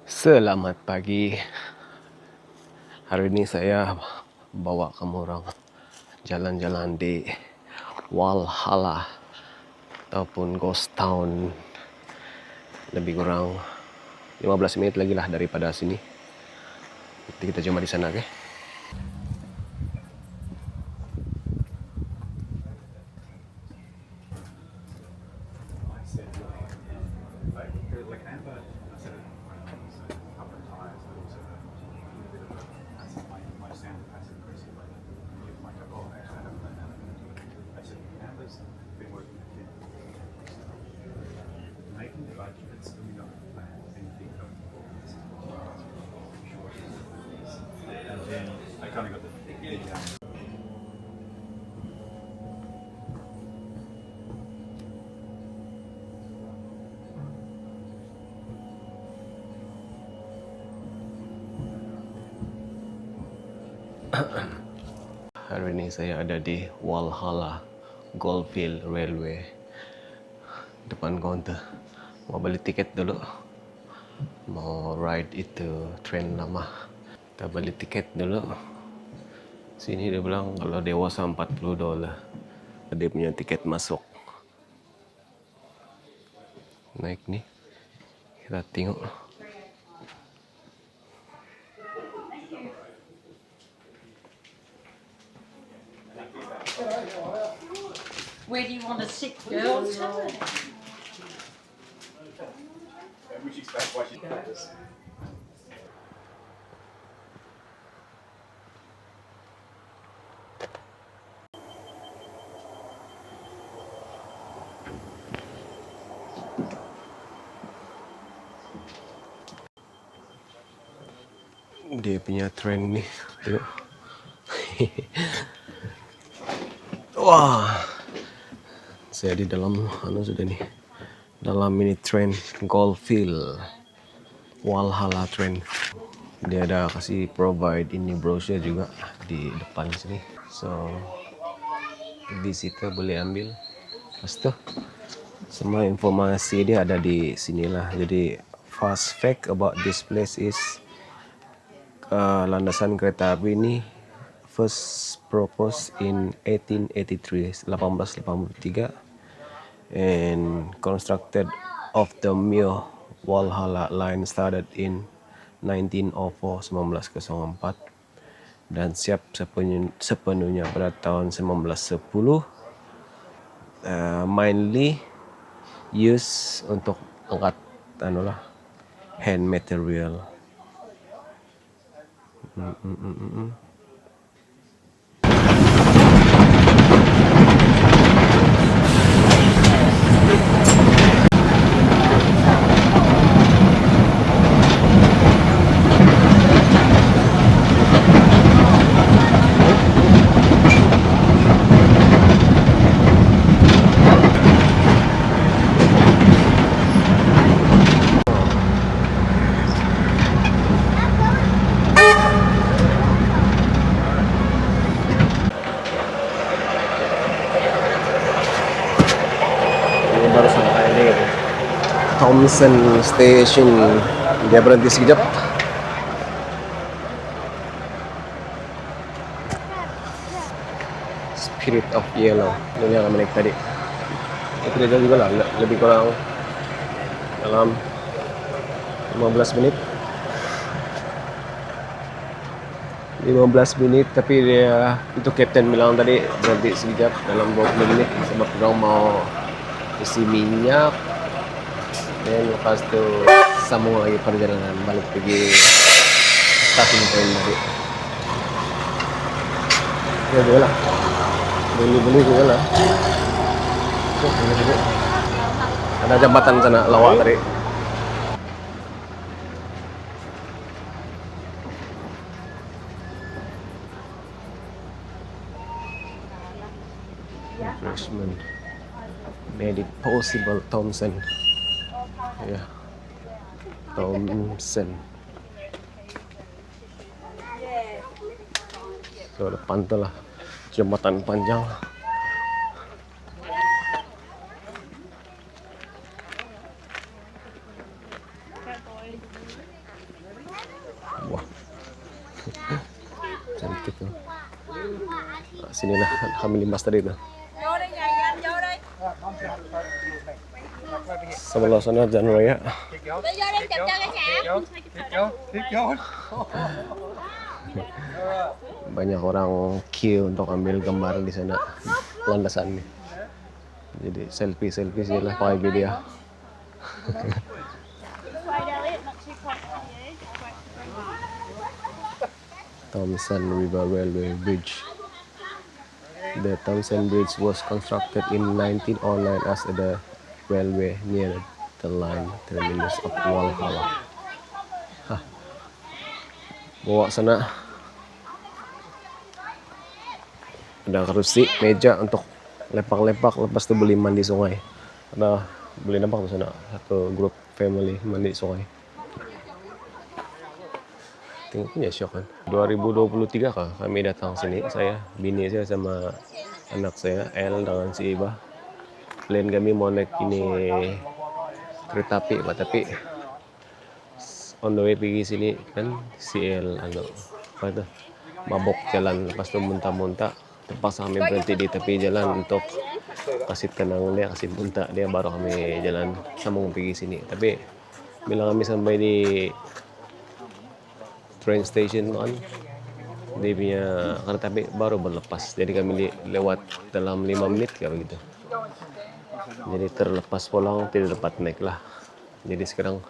Selamat pagi. Hari ini saya bawa kamu orang jalan-jalan di Walhalla ataupun Ghost Town. Lebih kurang 15 menit lagi lah daripada sini. Nanti kita jumpa di sana, oke? Hari ini saya ada di Walhalla Goldfield Railway, depan counter. Mau beli tiket dulu, mau ride itu train lama. Kita beli tiket dulu. Sini dia bilang kalau dewasa $40 dia punya tiket masuk. Naik nih, kita tengok. Where do you want to sit, girls? Dia punya train nih, tengok. Wah, saya di dalam sudah nih, dalam mini train Goldfield Walhalla train. Dia ada kasih provide ini brochure juga di depan sini, so visitor boleh ambil. Lepas tu semua informasi dia ada di sinilah. Jadi fast fact about this place is landasan kereta api ini first proposed in 1883, 1883, and constructed of the Mio Walhalla line started in 1904, 1904, dan siap sepenuhnya pada tahun 1910. Mainly use untuk angkat hand material. Ini baru sampai di Thompson Station. Dia berhenti sekejap. Spirit of Yellow, ini yang menaik tadi. Itu dia juga lah, lebih kurang dalam 15 menit. 15 menit, tapi dia itu kapten bilang tadi berhenti sekejap dalam 20 menit sebab orang mau isi minyak, dan lepas tu sambung lagi perjalanan balik pergi starting point tadi. Ya juga lah, beli juga lah. Ada jembatan sana lawak tadi. Refreshment made it possible, Thompson. Ya, Thompson. So depan tu lah jembatan panjang. Sinilah kami limas tadi tuh. Vô đây nhà anh vô đây. Sebelah sana Jalan Raya. Đi vô đây chụp cho cái nhà. Banyak orang queue untuk ambil gambar di sana landasan nih. Jadi selfie sih lah pakai video. Thompson River Railway Bridge. The Thompson Bridge was constructed in 1909 as the railway near the line terminus of Walhalla. Hah. Bawa sana ada kursi, meja untuk lepak-lepak, lepas itu beli mandi sungai. Ada beli nampak di sana satu grup family mandi sungai. Tengok punya syok kan. 2023 kah kami datang sini, saya, bini saya sama anak saya El dengan si Iba. Plan kami mau naik ini kereta api, Pak, tapi on the way pergi sini kan si El apa itu mabok jalan, lepas itu muntah-muntah, terpaksa kami berhenti di tepi jalan untuk kasih tenang dia, kasih muntah dia, baru kami jalan sambung pergi sini. Tapi bila kami sampai di train station kan, dia punya kereta api baru berlepas, jadi kami lewat dalam 5 menit kayak begitu. Jadi terlepas pulang, tidak dapat naik lah. Jadi sekarang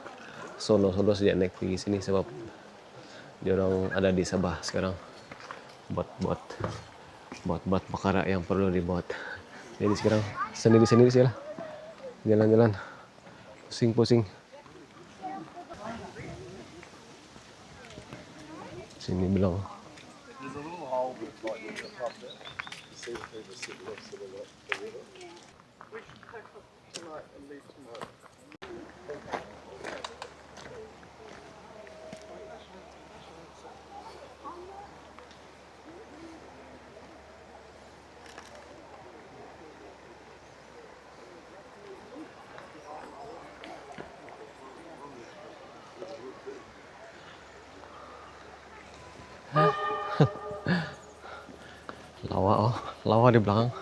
solo sejak naik pergi sini sebab dia orang ada di Sabah sekarang buat perkara yang perlu dibuat. Jadi sekarang sendiri sih lah, jalan-jalan pusing-pusing. Sini bilang lawa di belakang.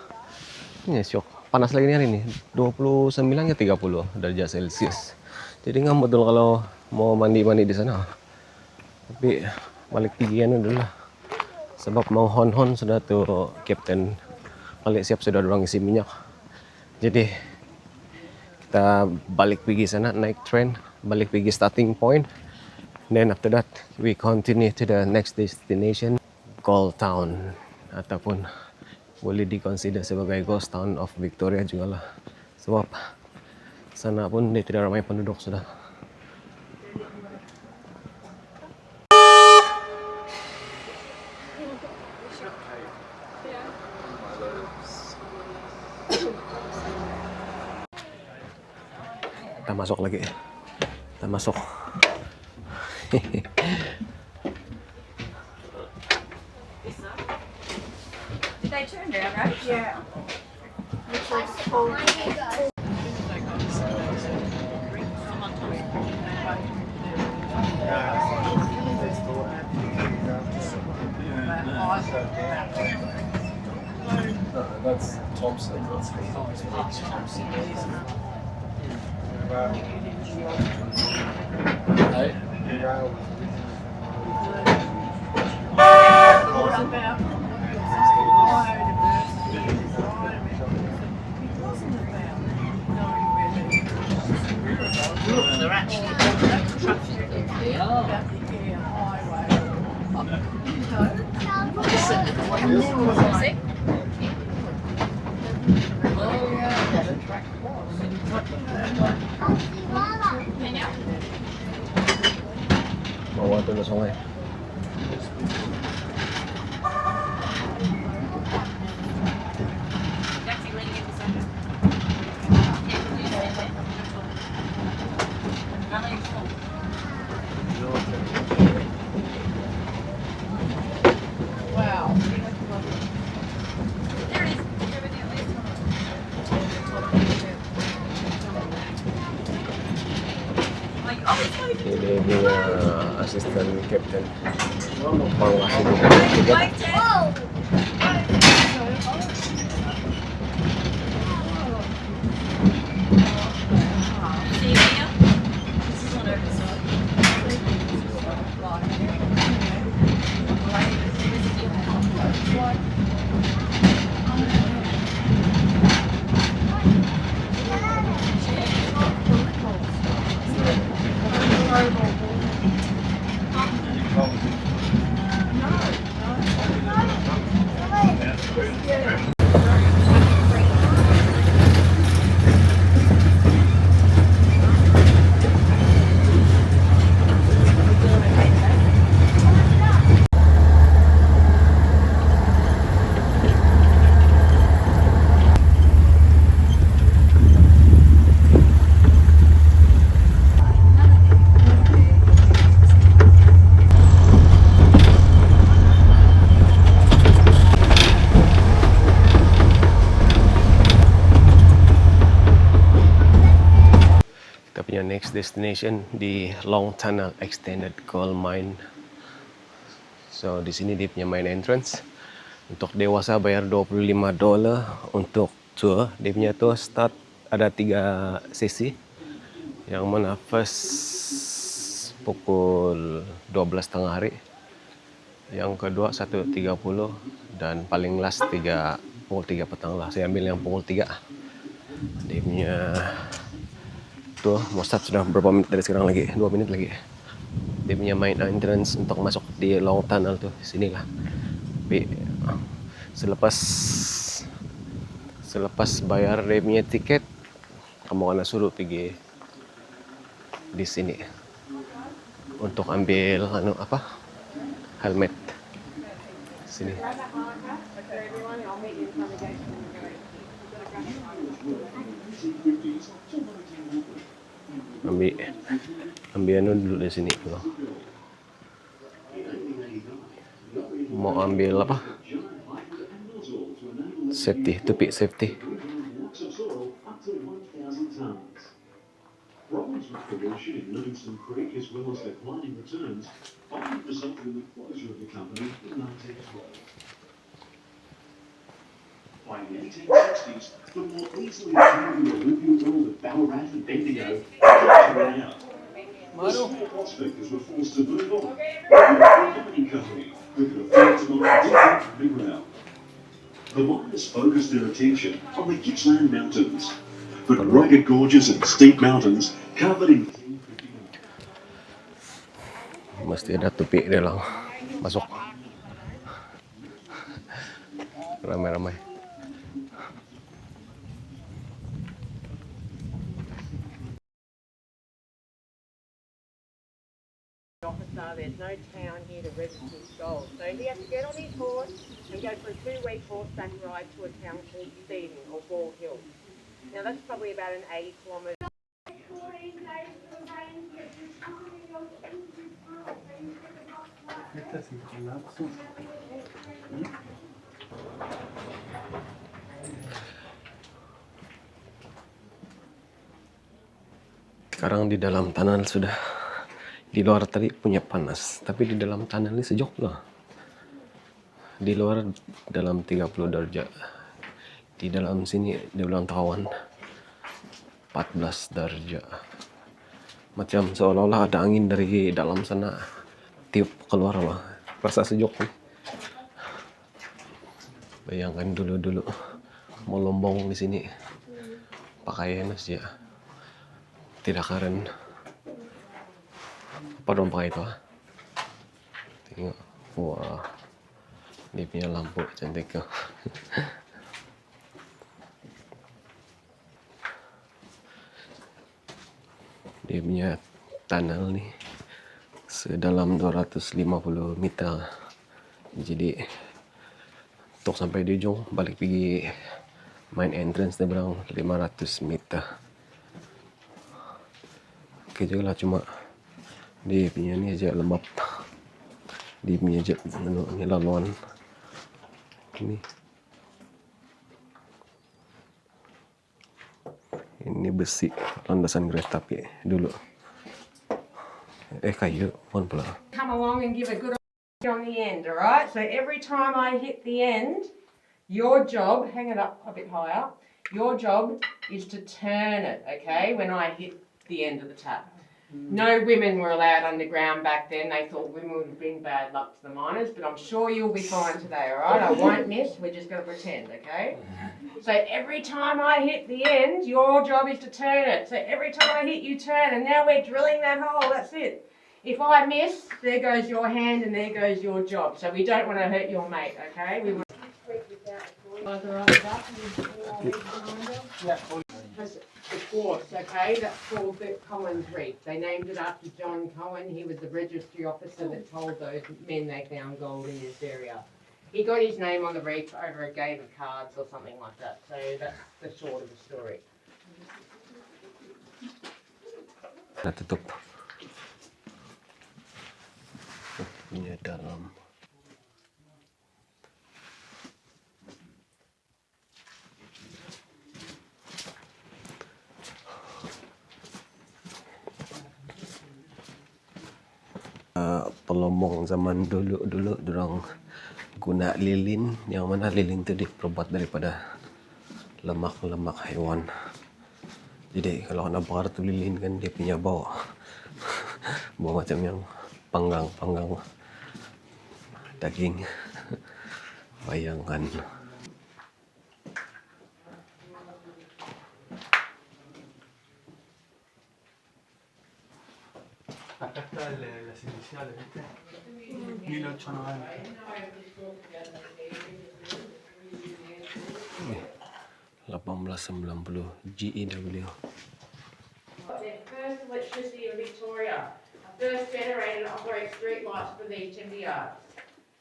Ini syok. Panas lagi nih hari ini. 29 ya 30 derajat Celcius. Jadi nggak betul kalau mau mandi di sana. Tapi balik pigian dulu lah. Sebab mau hon sudah tuh Kapten balik siap, sudah orang isi minyak. Jadi kita balik pergi sana, naik train, balik pergi starting point. Then after that we continue to the next destination, Gold Town, ataupun boleh dikonsider sebagai Ghost Town of Victoria juga lah. Sebab sana pun dia tidak ramai penduduk sudah. Kita masuk lagi. Kita masuk. Did they turn down, right? Yeah. That's Thompson. They're actually Bawa tuh sungai. Ini dia asisten kapten. Mau ngasih tiket. Kita punya next destination di Long Tunnel Extended Gold Mine. So di sini dia punya main entrance. Untuk dewasa bayar $25. Untuk tour, dia punya tour start ada 3 sesi. Yang mana first pukul 12.30 hari. Yang kedua 1.30 dan paling last pukul 3 petang lah. Saya ambil yang pukul 3. Dia punya tuh mau start sudah berapa menit dari sekarang lagi? 2 menit lagi. Dia punya main entrance untuk masuk di Long Tunnel tuh sinilah. Tapi selepas bayar dia punya tiket, kamu akan suruh pergi di sini untuk ambil helmet sini. Ambil dulu di sini tuh. Mau ambil apa? Safety, topi safety. Problems with pollution in Livingston Creek as well as declining returns often resulted in the closure of the company in 1912. By the 1860s, the more easily attainable alluvial gold at Ballarat and Bendigo began to run out. The small prospectors were forced to move on with a mining company who could afford to mine deeper underground. The miners focused their attention on the Gippsland Mountains, but rugged gorges and steep mountains covered in Mesti ada topi dia lang masuk. Ramai-ramai. There's no town here to register gold. So he has to get on his horse and go for a 2-week horseback ride to a town called Stephen or Ball Hill. Now that's probably about an 80 kilometre. Sekarang di dalam tunnel sudah. Di luar tadi punya panas, tapi di dalam tunnel ini sejuk loh. Di luar dalam 30 derajat. Di dalam sini di dalam tawan 14 derajat. Macam seolah-olah ada angin dari dalam sana tiup keluar lah. Rasa sejuk nih. Bayangkan dulu mau lombong di sini. Pakaian aja tidak keren. Apa dong pakai itu? Tengok, wah, dia punya lampu cantik tuh. Dia punya tunnel nih sedalam 250 meter. Jadi untuk sampai di ujung balik pergi main entrance dia bilang 500 meter. Oke juga lah, cuma dia punya ni aja lembab. Dia punya aja ni laluan ini besi landasan kereta api dulu. Kayu pun pula. Come along and give a good on the end, all right? So every time I hit the end, Your job, hang it up a bit higher, your job is to turn it, okay, when I hit the end of the tap. No women were allowed underground back then. They thought women would bring bad luck to the miners, but I'm sure you'll be fine today, all right? I won't miss. We're just going to pretend, okay? So every time I hit the end, your job is to turn it. So every time I hit, you turn, and now we're drilling that hole. That's it. If I miss, there goes your hand and there goes your job. So we don't want to hurt your mate, okay? We want the quartz, okay, that's called the Cohen's Reef. They named it after John Cohen. He was the registry officer that told those men they found gold in this area. He got his name on the reef over a game of cards or something like that. So that's the short of the story. Natutup. Punya dalam. Pelombong zaman dulu dorang guna lilin, yang mana lilin itu diperbuat daripada lemak-lemak haiwan. Jadi kalau nak bakar tu lilin kan dia punya bau bau macam yang panggang daging. Bayangkan. Acá está las iniciales, ¿viste? 1890. 1890 GEW. Their first electricity in Victoria, a first generator to operate street lights for these timber yards.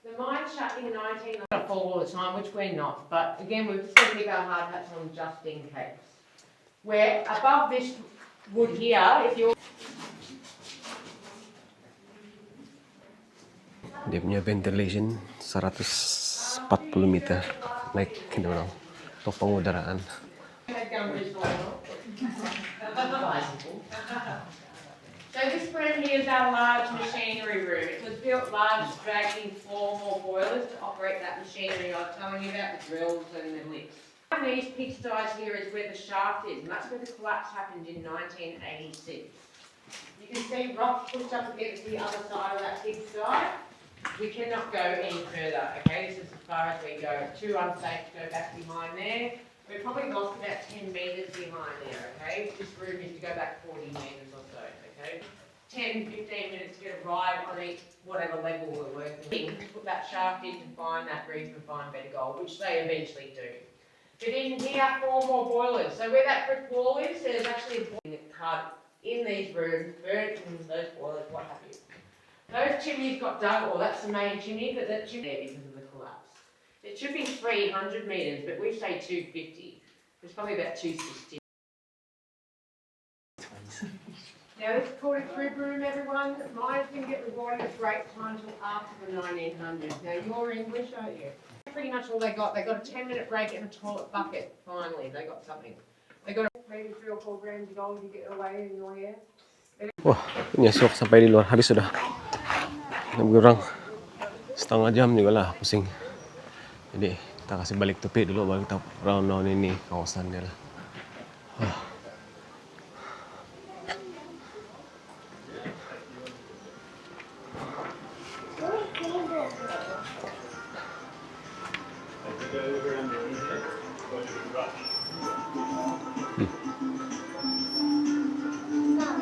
The mine shut in 19... full all the time, which we're not, but again we've just got to keep our hard hats on just in case. We're above this wood here, if you're... Dia punya ventilation 140 meter naik ke dalam untuk pengudaraan. So this room here is our large machinery room. It was built large, dragging 4 more boilers to operate that machinery I was telling you about, the drills and the lifts. And these pigsties here is where the shaft is, and that's where the collapse happened in 1986. You can see rock pushed up against the other side of that pigsty. We cannot go any further, okay? This is as far as we go. Too unsafe to go back behind there. We've probably lost about 10 metres behind there, okay? This room is to go back 40 metres or so, okay? 10, 15 minutes to get a ride on each, whatever level we're working. Put that shaft in to find that reef and find better gold, which they eventually do. But in here, 4 more boilers. So where that brick wall is, there's actually a boiler cut in these rooms, burnt in those boilers, what have you. Those chimneys got dug, or that's the main chimney, but that chimney there because of the collapse. It should be 300 metres, but we say 250. It's probably about 260. Now this is called a crib room, everyone. Mine didn't get the water at great time until after the 1900s. Now you're English, aren't you? Pretty much all they got. They got a 10-minute break and a toilet bucket. Finally, they got something. They got maybe 3 or 4 grams of gold to get away in your hair. Wah, nyesok sampai di luar. Habis sudah. Lebih kurang setengah jam juga lah, pusing. Jadi kita kasih balik tepi dulu, baru kita round ini kawasannya lah.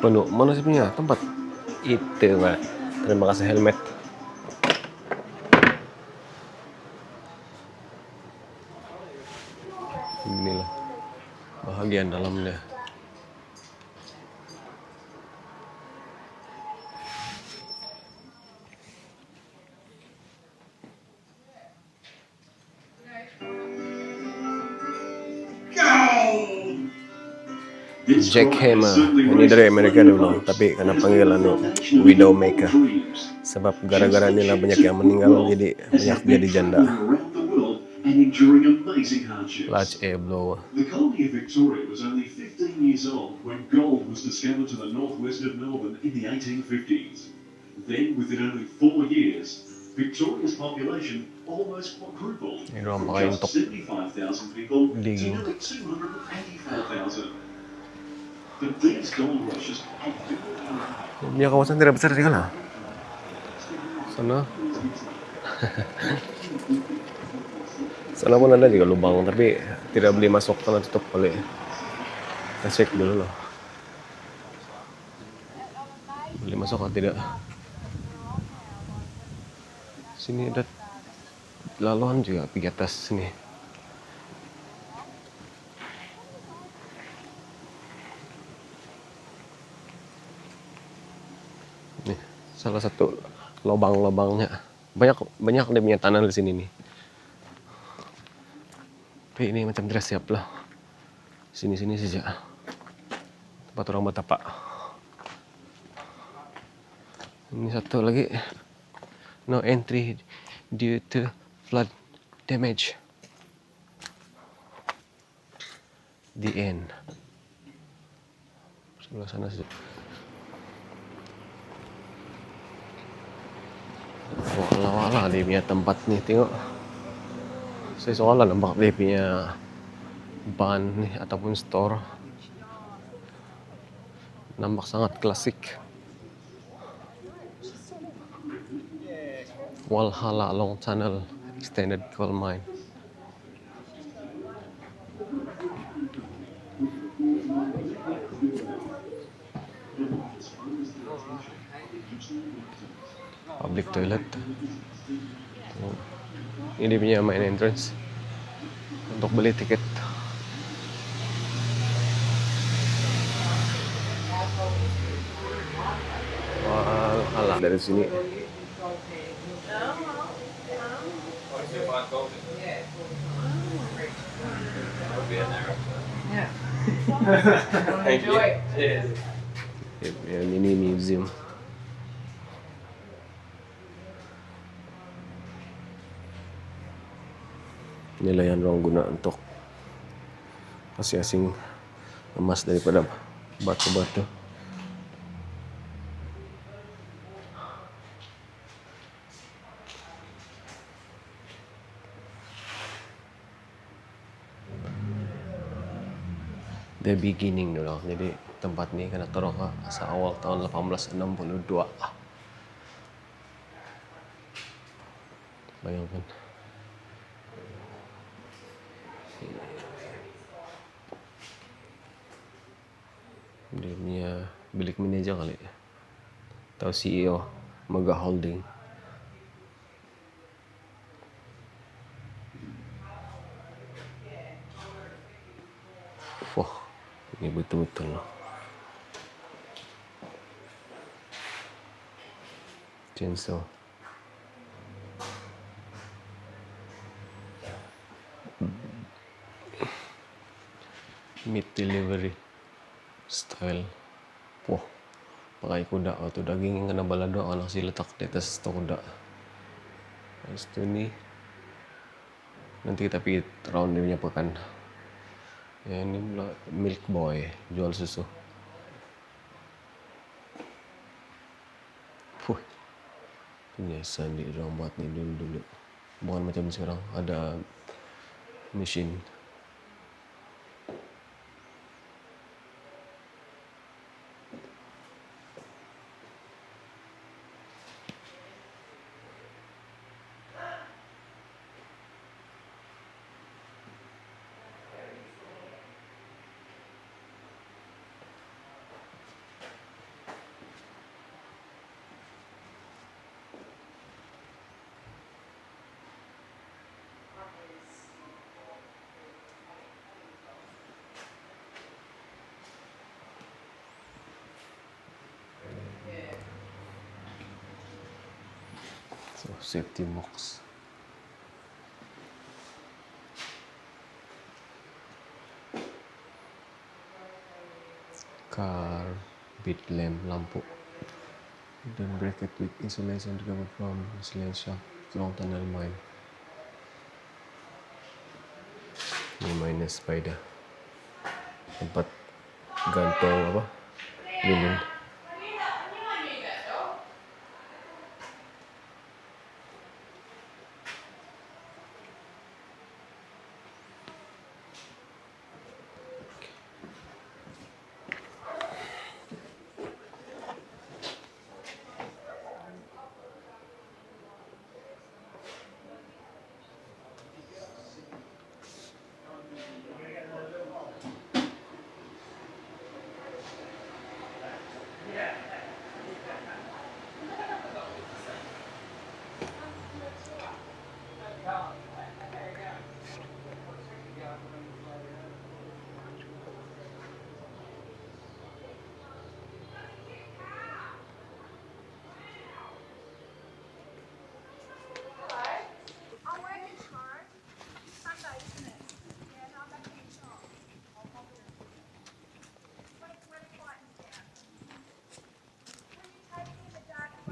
Penuh. Mana sih punya tempat? Itu Mbak. Terima kasih helmet. Inilah bahagian dalamnya. Jack Hammer, ini dari Amerika dulu, tapi karena panggilan Widowmaker. Sebab gara-gara inilah banyak yang meninggal, jadi banyak jadi janda. Large air blower. The colony of Victoria was only 15 years old when gold was discovered to the northwest of Melbourne in the 1850s. Then, within only 4 years, Victoria's population almost quadrupled Ini ruang from pakai just untuk 75,000 people to digging. nearly 284,000. But these gold rushes had little impact. Punya kawasan tidak besar di sana. Sana. Sana pun ada juga lubang, tapi tidak boleh masuk karena tutup oleh. Kita cek dulu loh. Boleh masuk atau tidak? Sini ada laluan juga pergi atas sini. Nih, salah satu lubang-lubangnya. Banyak dia punya tanah di sini nih. Tapi ini macam tidak siap lah. Sini-sini saja. Tempat orang bertapak. Ini satu lagi. No entry due to flood damage. The end. Sebelah sana saja. Wala-wala dia punya tempat nih, tengok. Saya soalan nampak dia punya ban nih ataupun store. Nampak sangat klasik. Walhalla Long Tunnel Extended Coal Mine. Public toilet. Ini dia punya main entrance untuk beli tiket. Walhalla dari sini. Ya, ini museum. Inilah yang orang guna untuk asing-asing emas daripada batu-batu. The beginning dulu. Jadi tempat ini kena taruh asal awal tahun 1862. Bayangkan. Dia punya bilik manajer kali. Atau CEO Mega Holding. Wah, ini betul-betul loh. Chainsaw. Meat delivery style. Wah, pakai kuda atau daging yang kena balado anak si letak di atas kuda. Habis itu nih nanti kita pergi round dia punya pekan. Ya ini Milk Boy jual susu. Penyiasan di orang buat nih dulu. Bukan macam sekarang ada mesin. So, safety box. Car, bead lamp, lampu. Dan bracket with insulation to cover from insulation shaft, long tunnel mine. Ini mainnya spider. Tempat gantung apa? Lilin.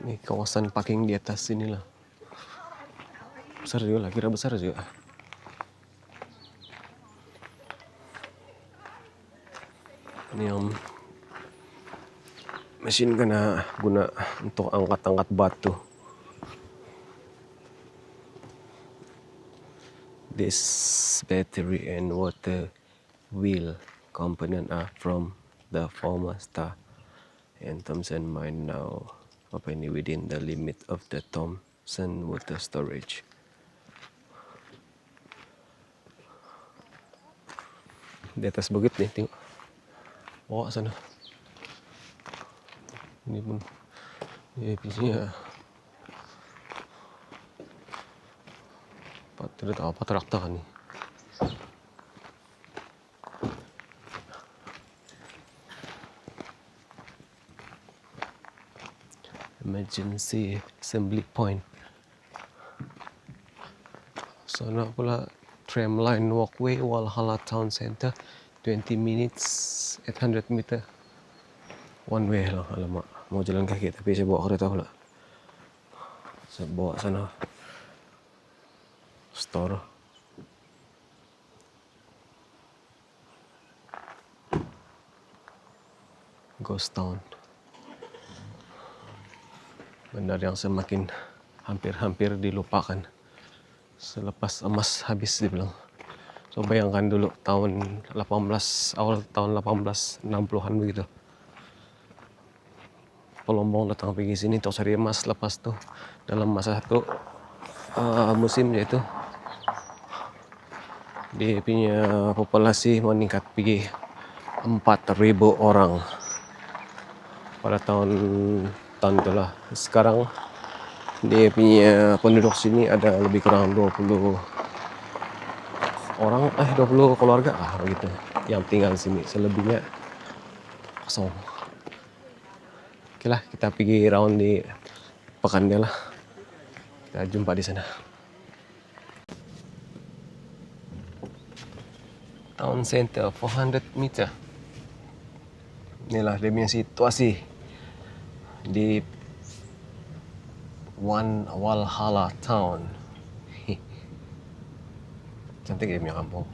Ini kawasan parking di atas sini lah. Besar juga lah, kira besar juga. Ini yang mesin kena guna untuk angkat-angkat batu. This battery and water wheel component are from the former Star and Thomson mine now openly within the limit of the Thomson water storage. Di atas bukit nih, tengok. Bawa sana. Ini pun isinya tidak tahu apa traktor kan nih. Emergency assembly point. Sana pula tram line walkway Walhalla Town Center 20 minutes 800 meter one way lah. Alamak, mau jalan kaki tapi saya bawa kereta pula. Saya bawa sana store. Ghost Town. Bandar yang semakin hampir-hampir dilupakan selepas emas habis dibilang. So bayangkan dulu awal tahun 1860-an begitu. Pelombong datang pergi sini untuk cari emas, lepas tuh dalam masa satu musim yaitu dia punya populasi meningkat pergi 4.000 orang pada tahun itulah. Sekarang dia punya penduduk sini ada lebih kurang 20 orang, 20 keluarga lah begitu yang tinggal sini. Selebihnya kosong. Oke lah, kita pergi round di Pekandia lah. Kita jumpa di sana. Town Center 400 meter. Inilah dia punya situasi di One Walhalla Town. Cantik dia punya kampung.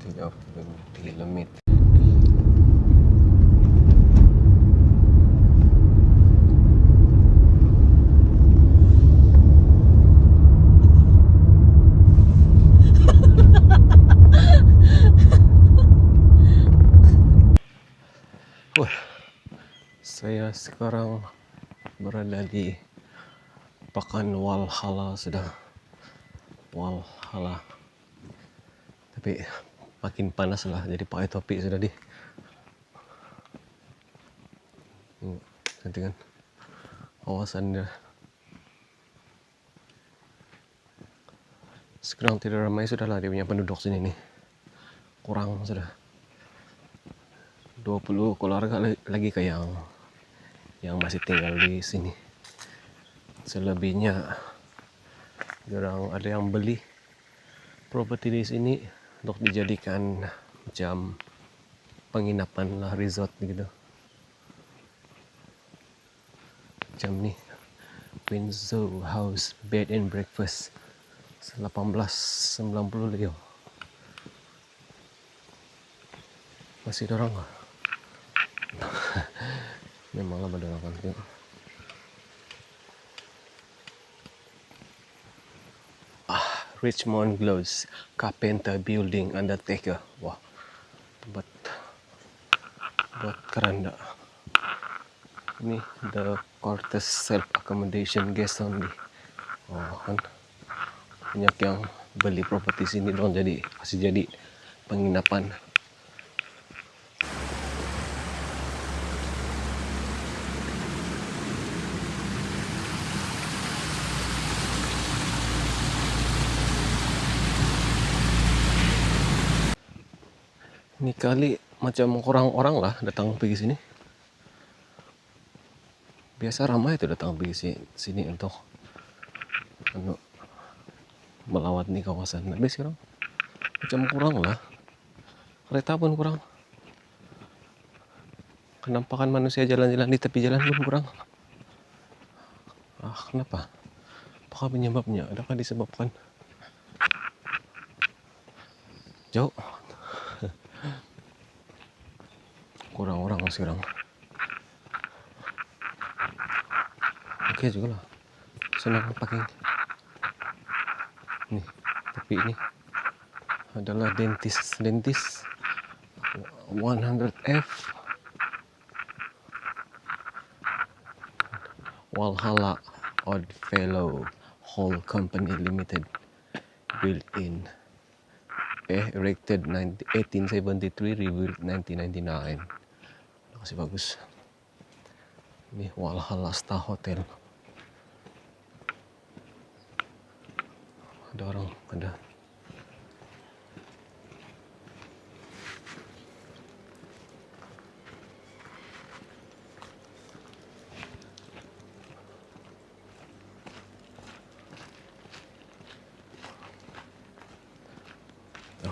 Tidak kilometer. Saya sekarang berada di Pakan Walhalla sudah. Walhalla. Tapi makin panas lah, jadi pakai topi sudah di. Nanti kan kawasan dia. Sekarang tidak ramai sudah lah dia punya penduduk sini nih. Kurang sudah. 20 keluarga lagi ke yang masih tinggal di sini. Selebihnya ada yang beli properti di sini untuk dijadikan macam penginapan lah, resort gitu. Macam nih, Windsor House Bed and Breakfast 1890 Leo. Masih ada orang nggak? Memanglah pada orang kan. Richmond Gloves Carpenter Building Undertaker. Wah, buat keranda. Ini the quarters self accommodation guest only. Oh kan, banyak yang beli properti sini dong, jadi masih jadi penginapan. Ini kali macam kurang orang lah datang pergi sini. Biasa ramai itu datang pergi sini untuk melawat nih kawasan. Tapi sekarang macam kurang lah. Kereta pun kurang. penampakan manusia jalan-jalan di tepi jalan pun kurang. Kenapa? Apakah penyebabnya? Adakah disebabkan jauh? Kurang orang sekarang. Oke juga lah. Senang pakai nih. Tapi ini adalah dentis 100F Walhalla Oddfellow Hall Company Limited, built in erected 1873, rebuilt 1999. Masih bagus. Ini Walhalla Star Hotel. Ada orang, ada.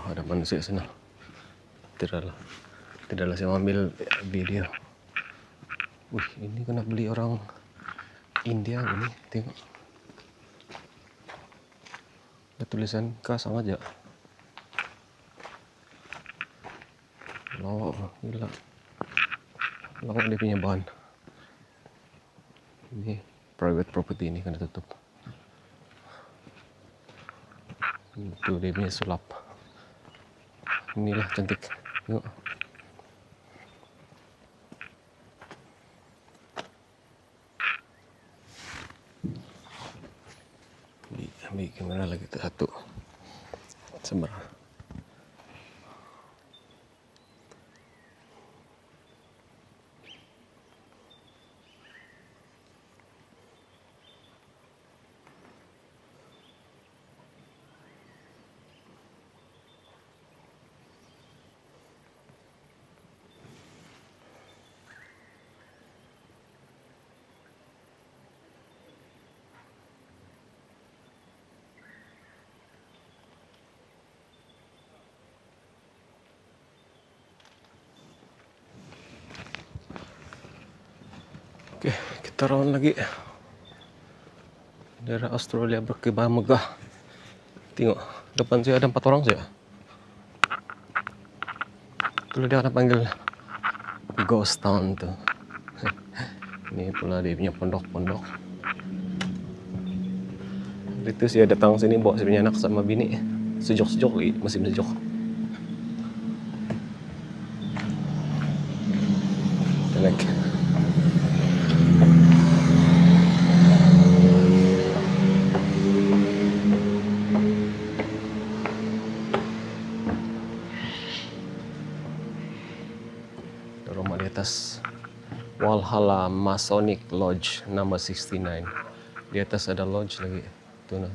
Ada manusia sana. Tidaklah saya ambil video. Ini kena beli orang India ini. Tengok. Ada tulisan kasang aja. Lawak, gila. Lawak dia punya bahan. Ini private property ini kena tutup. Itu dia punya sulap. Inilah cantik. Tengok. Ambil kamera lagi satu. Sebar. Oke, kita round lagi. Daerah Australia berkebah megah. Tengok, depan saya ada 4 orang saja. Kalau dia akan panggil Ghost Town tuh. Ini pula dia punya pondok-pondok. Itu saya datang sini bawa saya punya anak sama bini. Sejuk-sejuk lagi, musim sejuk. Kita naik. Rumah di atas Walhalla Masonic Lodge number 69. Di atas ada lodge lagi. Tuh nah.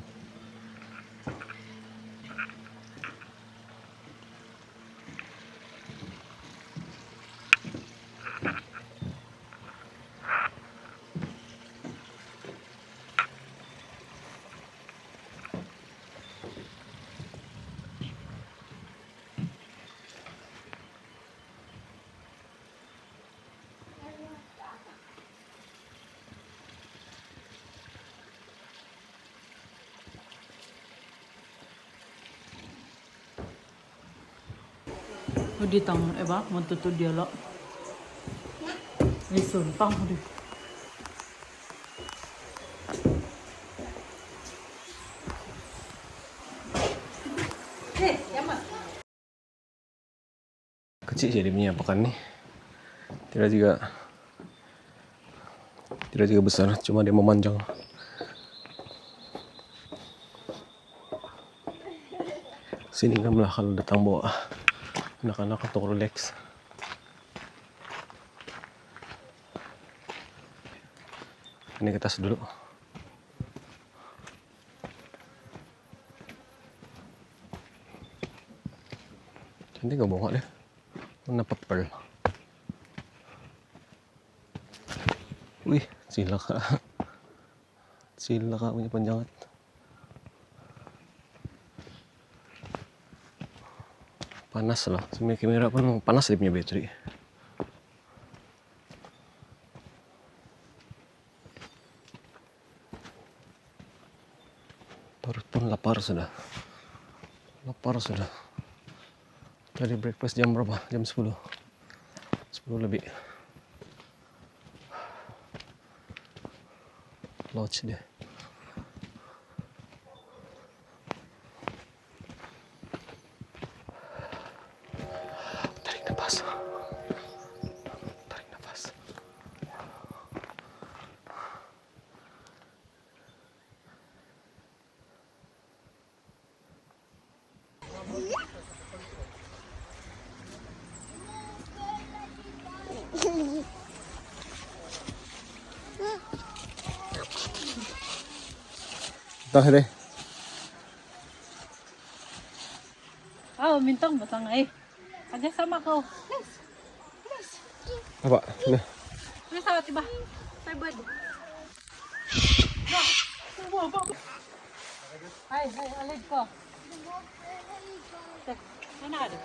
Đi tầng em bác một từ dia lọ đi sườn phong đi Kecil jadi punya pakan nih. Tidak juga besar, cuma dia memanjang. Sini kan lah kalau datang bawa anak-anak untuk relax. Ini ke atas dulu. Cantik gak bawa deh. Warna purple. Wih, silaka. Silaka punya panjangan. Panas loh, sebenarnya kamera pun panas dia punya bateri. lapar sudah. Lapar sudah. Tadi breakfast jam berapa? Jam 10. 10 lebih. Lodge dia. Tarik nafas. Tarik nafas. Dah deh. Oh, mintong batang eh. Aja sama kau. Apa? Nah. Ini sama tiba. Saya buat. Hai, alid ko. Mana ada?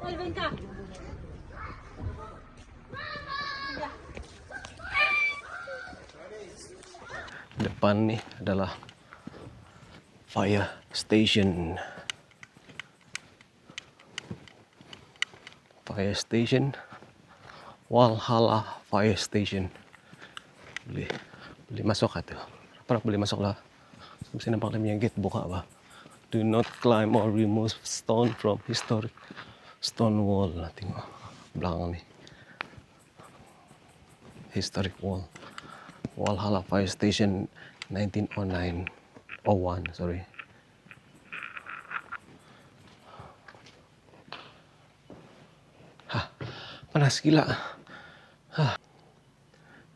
Alvin ka. Depan nih adalah fire station. Fire station. Walhalla Fire Station. Boleh masuk atau? Pernah boleh masuk lah. Mesti nampak dia punya gate buka apa? Do not climb or remove stone from historic stone wall. Tengok belakang ni. Historic wall. Walhalla Fire Station 1909. 01, sorry. Hah, panas gila. Hah.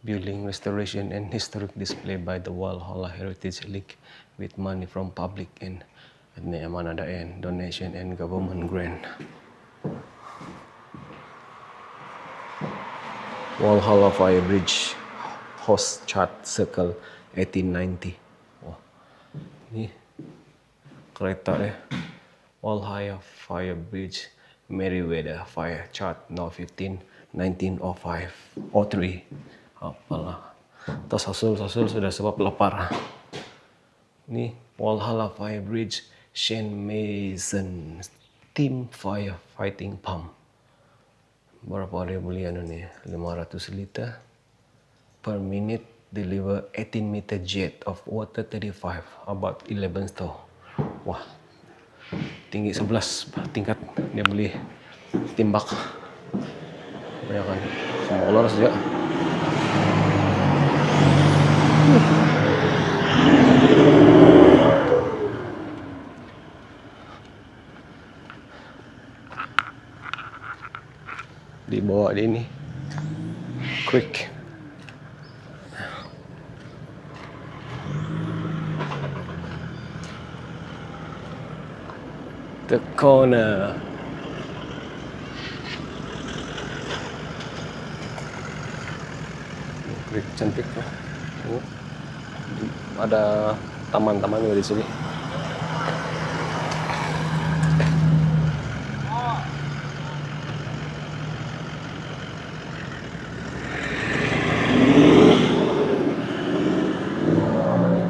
Building restoration and historic display by the Walhalla Heritage League with money from public and donation and government grant. Walhalla Fire Bridge, Host Chart Circle 1890. Wah, ini kereta deh. Walhalla Fire Bridge, Meriwether Fire Chart No 15 1905 03. Apalah. Tersasul-sasul sudah sebab lapar. Ini Walhalla Fire Bridge, Shane Mason Steam Fire Fighting Pump. Berapa dia beli anu ni? 500 liter per minute, deliver 18 meter jet of water 35 about 11 store. Wah, tinggi 11 tingkat dia beli timbak. Bayangkan, semua ular saja. Di bawah dia ini quick. The corner. Quick, cantik tuh. Ada taman-taman juga di sini.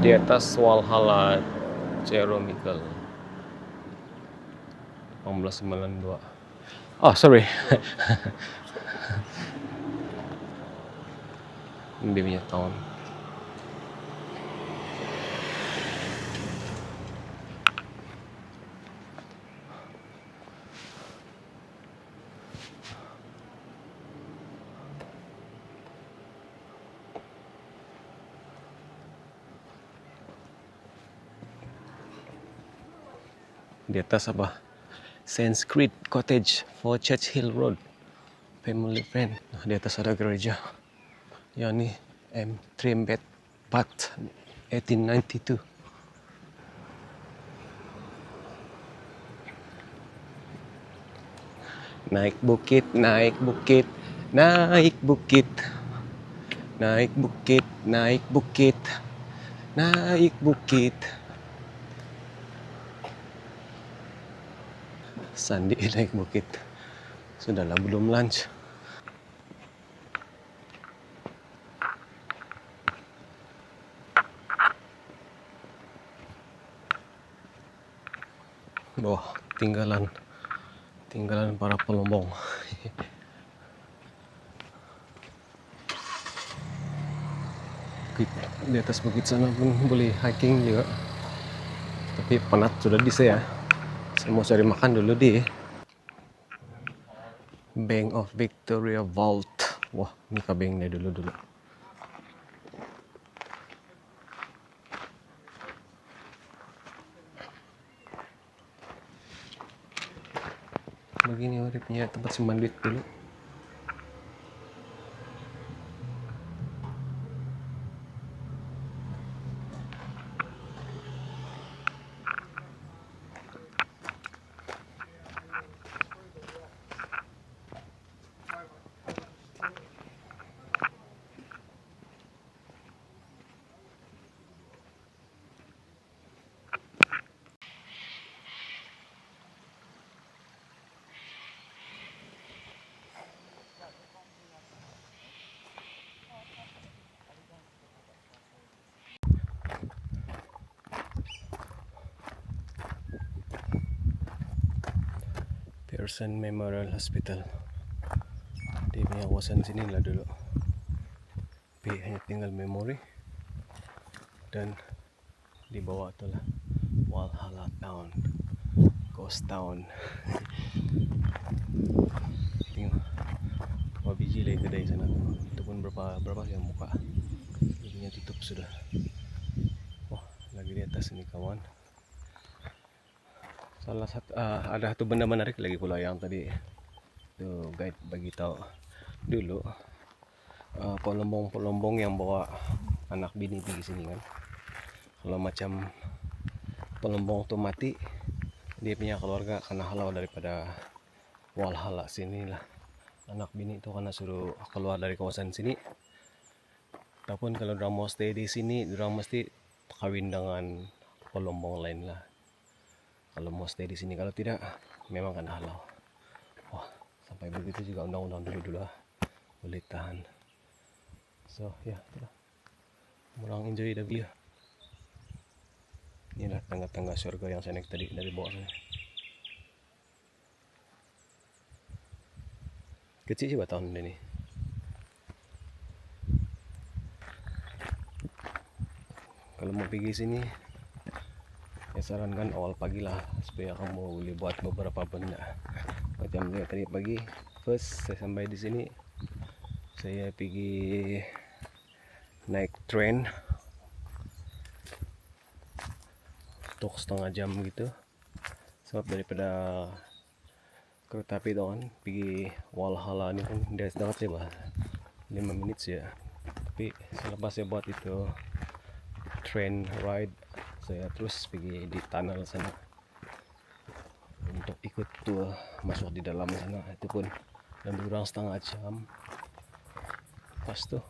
Di atas Walhalla Ceramical 1892. Oh, sorry. Ini dia punya tahun. Di atas apa? Sanskrit Cottage for Churchill Road. Family friend. Nah, di atas ada gereja. Yang ni M3 Bed Bath 1892. Naik bukit, naik bukit, naik bukit. Naik bukit, naik bukit. Naik bukit. Sandi naik bukit. Sudahlah belum lunch. Wah, tinggalan para pelombong. Di atas bukit sana pun boleh hiking juga. Tapi penat sudah di saya. Saya mau cari makan dulu di Bank of Victoria Vault. Wah, ini kabengnya dulu. Begini uripnya tempat simpan duit dulu. Pearson Memorial Hospital. Di punya kawasan sini lah dulu. Tapi hanya tinggal memori. Dan di bawah itulah Walhalla Town, Ghost Town. Tengok berapa biji lagi kedai sana. Itu pun berapa yang buka. Ininya tutup sudah. Wah, lagi di atas ini kawan. Salah satu ada satu benda menarik lagi pula yang tadi itu guide bagi tahu dulu. Pelombong yang bawa anak bini pergi sini kan. Kalau macam pelombong tuh mati, dia punya keluarga kena halau daripada Walhalla sini lah. Anak bini itu karena suruh keluar dari kawasan sini. Ataupun kalau dia mau stay di sini, dia mesti kawin dengan pelombong lain lah. Kalau mau stay di sini, kalau tidak memang kena halau. Wah, sampai begitu juga undang-undang dulu lah boleh tahan. So ya, itulah. Kurang enjoy the view. Inilah tangga-tangga surga yang saya naik tadi dari bawah sana. Kecil sih tahun ini. Kalau mau pergi sini, saya sarankan awal pagi lah supaya kamu boleh buat beberapa benda. Macam saya tadi pagi, first saya sampai di sini, saya pergi naik train untuk setengah jam gitu. Sebab daripada kereta api itu kan pergi Walhalla ini kan dia sedang sih bah 5 menit sih ya. Tapi selepas saya buat itu train ride, saya terus pergi di tunnel sana untuk ikut tour masuk di dalam sana. Itu pun lebih kurang setengah jam. Pas tuh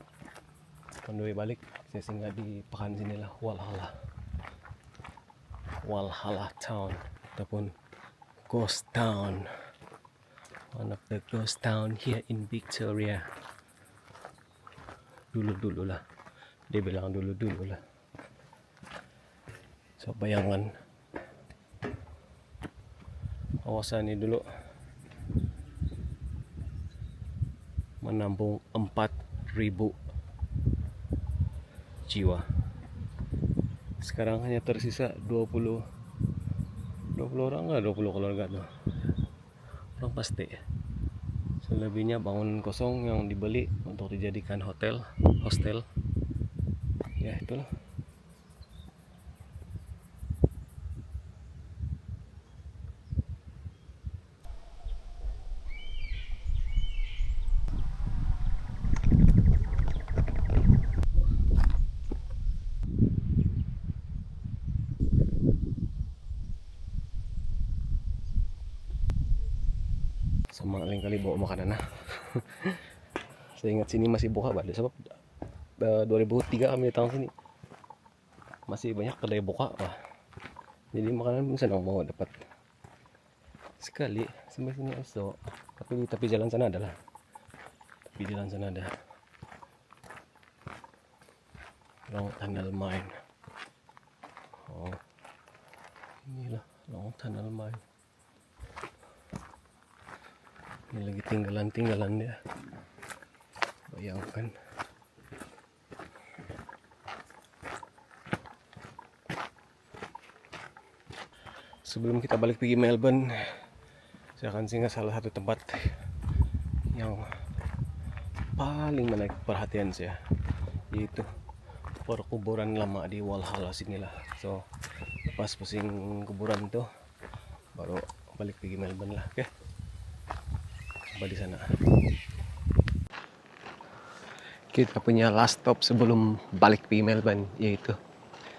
on the way balik saya singgah di pekan sinilah Walhalla Town ataupun Ghost Town, one of the ghost town here in Victoria. Dulu lah, dia bilang dulu lah. So bayangan kawasan ini dulu menampung 4.000 jiwa. Sekarang hanya tersisa 20 orang lah, 20 keluarga tuh. Orang pasti. Selebihnya bangunan kosong yang dibeli untuk dijadikan hostel. Ya itulah. Sama lain kali bawa makanan lah. Saya ingat sini masih buka balik sebab 2003 kami datang sini masih banyak kedai buka lah. Jadi makanan pun senang mau dapat sekali sampai sini esok. Tapi di tepi jalan sana ada lah. Tepi jalan sana ada Long Tunnel Mine. Oh, inilah Long tunnel mine. Ini lagi tinggalan dia. Bayangkan. Sebelum kita balik pergi Melbourne, saya akan singgah salah satu tempat yang paling menarik perhatian saya, yaitu perkuburan lama di Walhalla sinilah. So pas pusing kuburan tuh baru balik pergi Melbourne lah. Oke, coba di sana. Kita punya last stop sebelum balik pergi Melbourne, yaitu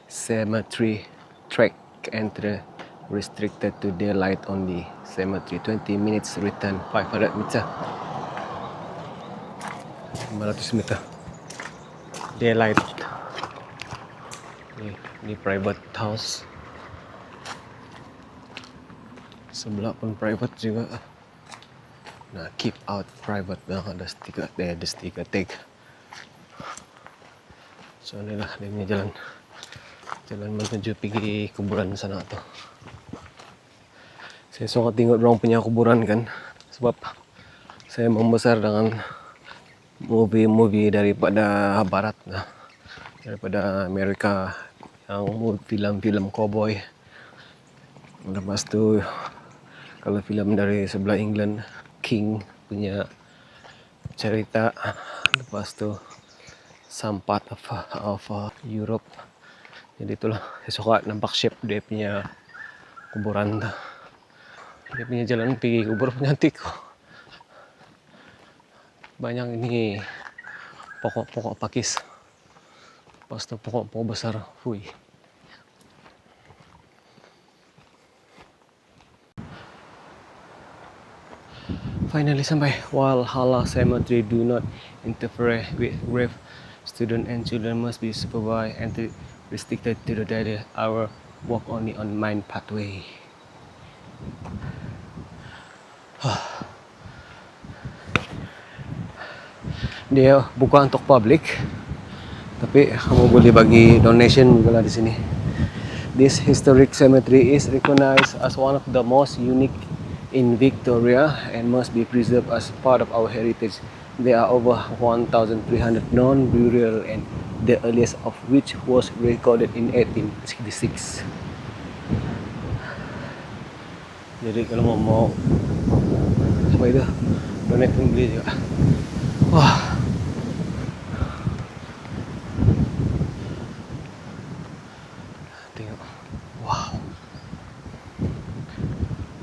Cemetery Track Entry restricted to daylight only. Cemetery 20 minutes return 500 meter. 500 meter. Daylight. Ini private house. Sebelah pun private juga. Nah, keep out private. Nah, ada stiker tag. So inilah dia punya jalan menuju pergi kuburan sana tuh. Saya suka tengok orang punya kuburan kan, sebab saya membesar dengan movie-movie daripada barat, daripada Amerika, yang film-film cowboy. Lepas tu kalau film dari sebelah England, King punya cerita. Lepas tu some part of Europe. Jadi itulah saya suka nampak shape dia punya kuburan tuh. Dia punya jalan pergi kubur cantik kok. Banyak ini pokok-pokok pakis. Lepas tu pokok-pokok besar. Hui. Finally sampai Walhalla Cemetery. Do not interfere with grave. Students and children must be supervised and restricted to the daily hour. Walk only on main pathway. Dia buka untuk public, tapi kamu boleh bagi donation juga lah di sini. This historic cemetery is recognized as one of the most unique in Victoria and must be preserved as part of our heritage. There are over 1,300 known burial, and the earliest of which was recorded in 1866. Jadi kalau mau apa itu, donate pun boleh juga. Wah. Tengok. Wow.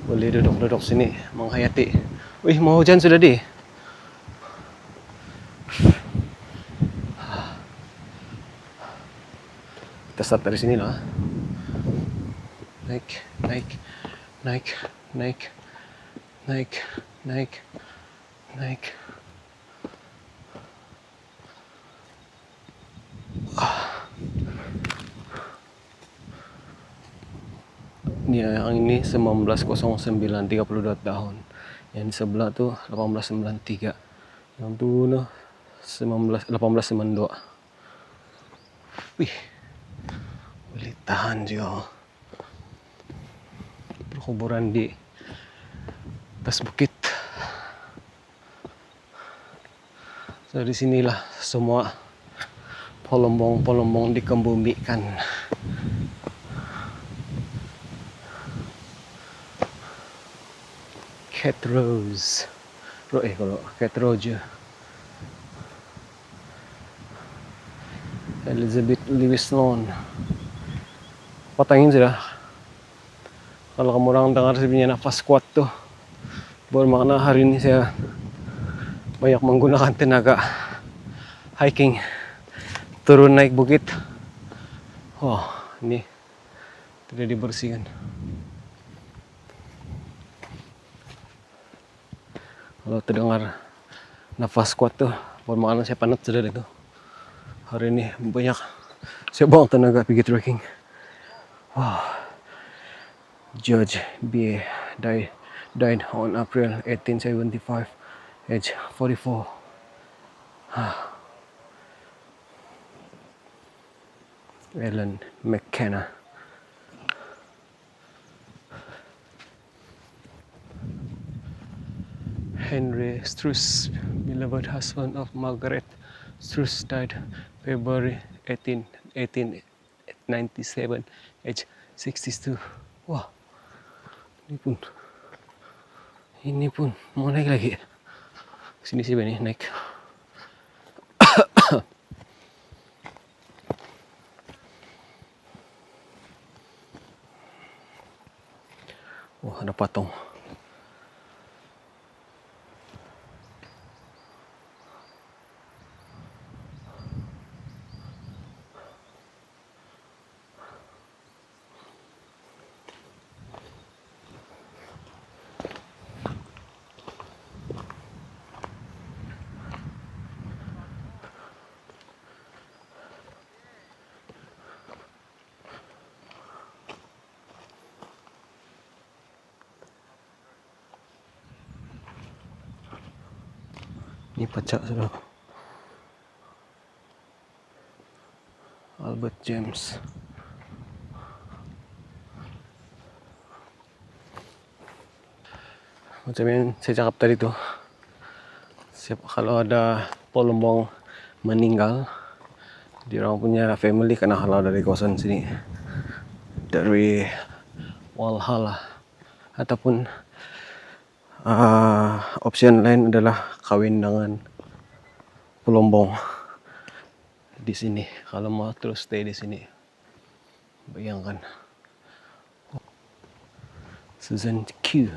Boleh duduk-duduk sini menghayati. Wih, mau hujan sudah di. Kita start dari sini lah. Naik. Yang ini 1909, 32 tahun. Yang di sebelah tuh 1893. Yang tu 1892. Wih. Boleh tahan juga. Perkuburan di atas bukit. So di sinilah semua polombong-polombong dikembangkan. Cat Rose. Kalau Cat Rose. Elizabeth Lewis Sloan. Patangin sila. Kalau kamu orang dengar sebenarnya nafas kuat tuh, bermakna hari ini saya banyak menggunakan tenaga hiking, turun naik bukit. Wah, ini tidak dibersihkan. Kalau terdengar nafas kuat tuh, bermakna saya penat sudah itu. Hari ini banyak saya buang tenaga pergi trekking. Wow. George B. died on April 1875, age 44. Ellen McKenna. Struss, beloved husband of Margaret Struss, died February 18, 1897, age 62. Wah, ini pun mau naik lagi. Sini sih Benny, naik. Wah, ada patung. Ini pecah sudah. Albert James. Macam yang saya cakap tadi tuh, kalau ada Polombong meninggal, di orang punya family kena halau dari kawasan sini, dari Walhalla, ataupun option lain adalah kawin dengan Polombong di sini. Kalau mau terus stay di sini, bayangkan. Susan Q.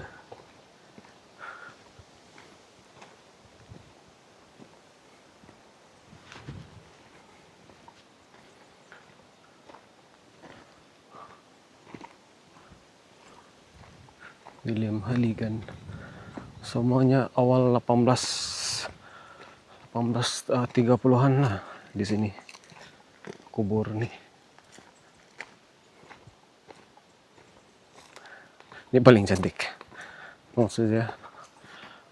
William Halligan. Semuanya awal 1830-an lah di sini kubur nih. Ini paling cantik, maksudnya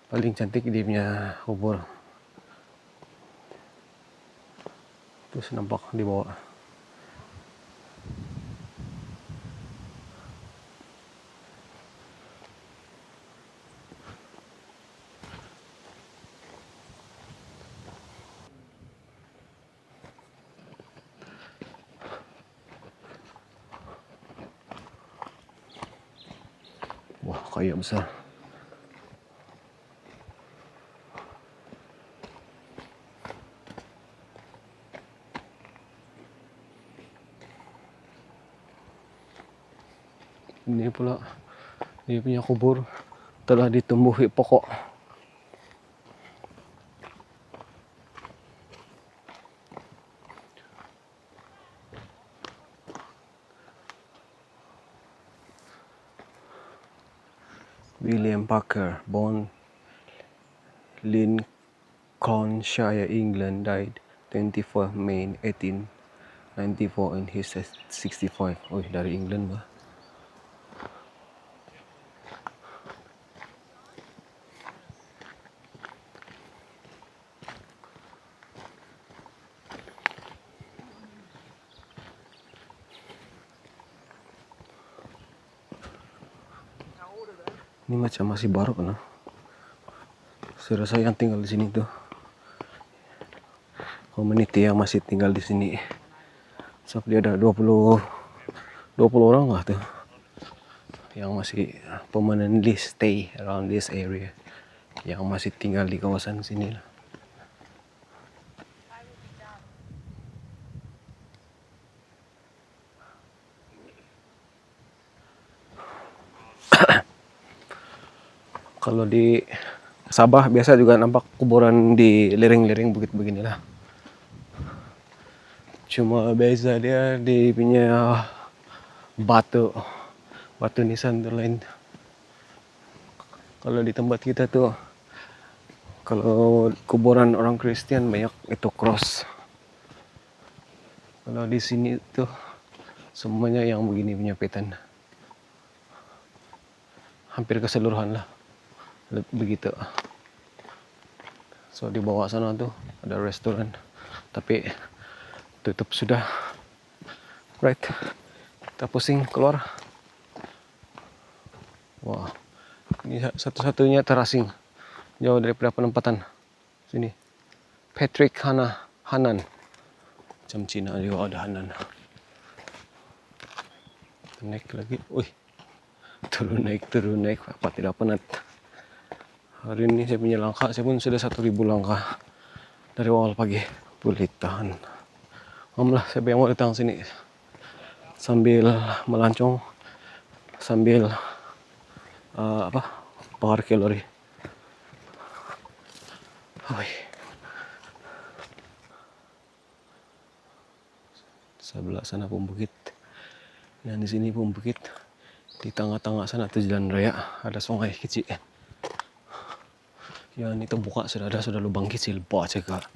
paling cantik dia punya kubur. Terus nampak di bawah. Wah, kayu besar. Ini pula dia punya kubur telah ditumbuhi pokok. William Parker, born Lincolnshire, England, died 24 May 1894 and he's 65. Oh, dari England bah. Ini macam masih baru kan? Saya rasa yang tinggal di sini tuh community yang masih tinggal di sini. Sampai ada 20 orang lah tuh yang masih permanently stay around this area, yang masih tinggal di kawasan sini lah. Kalau di Sabah biasa juga nampak kuburan di lereng-lereng bukit beginilah. Cuma beza dia di punya batu nisan lain. Kalau di tempat kita tuh, kalau kuburan orang Kristen banyak itu cross. Kalau di sini tuh semuanya yang begini punya petan. Hampir keseluruhan lah. Begitu. So di bawah sana tuh ada restoran, tapi tutup sudah. Right, kita pusing keluar. Wah, ini satu-satunya terasing Jauh daripada penempatan. Sini. Patrick Hanan. Macam Cina juga ada Hanan. Naik lagi. Wih. Turun naik. Apa tidak penat. Hari ini saya punya langkah. Saya pun sudah 1.000 langkah. Dari awal pagi. Boleh tahan. Alhamdulillah saya yang mau datang sini. Sambil melancong. Sambil bakar kalori. Sebelah sana pun bukit. Dan di sini pun bukit. Di tengah-tengah sana itu jalan raya. Ada sungai kecil. Yang itu buka sudah lubang kecil. Baca kak.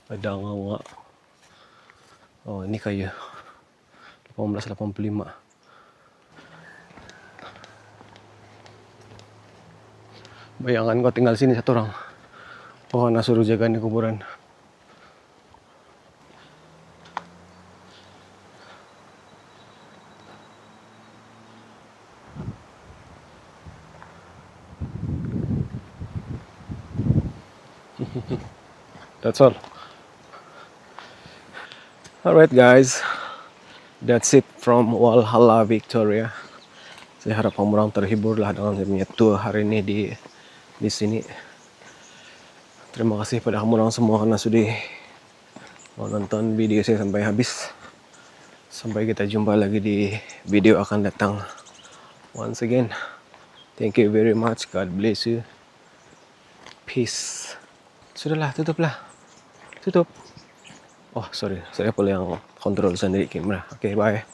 Ada ngawak. Oh ini kayu. 1885. Bayangkan kau tinggal sini satu orang. Oh, nak suruh jaga di kuburan. That's all. Alright guys, that's it from Walhalla Victoria. Saya harap kamu orang terhibur lah dengan saya punya tour hari ini di sini. Terima kasih pada kamu orang semua karena sudah menonton video saya sampai habis. Sampai kita jumpa lagi di video akan datang. Once again, thank you very much. God bless you. Peace. Sudahlah, tutuplah. Tutup. Oh sorry, saya boleh yang kontrol sendiri kamera. Oke, bye.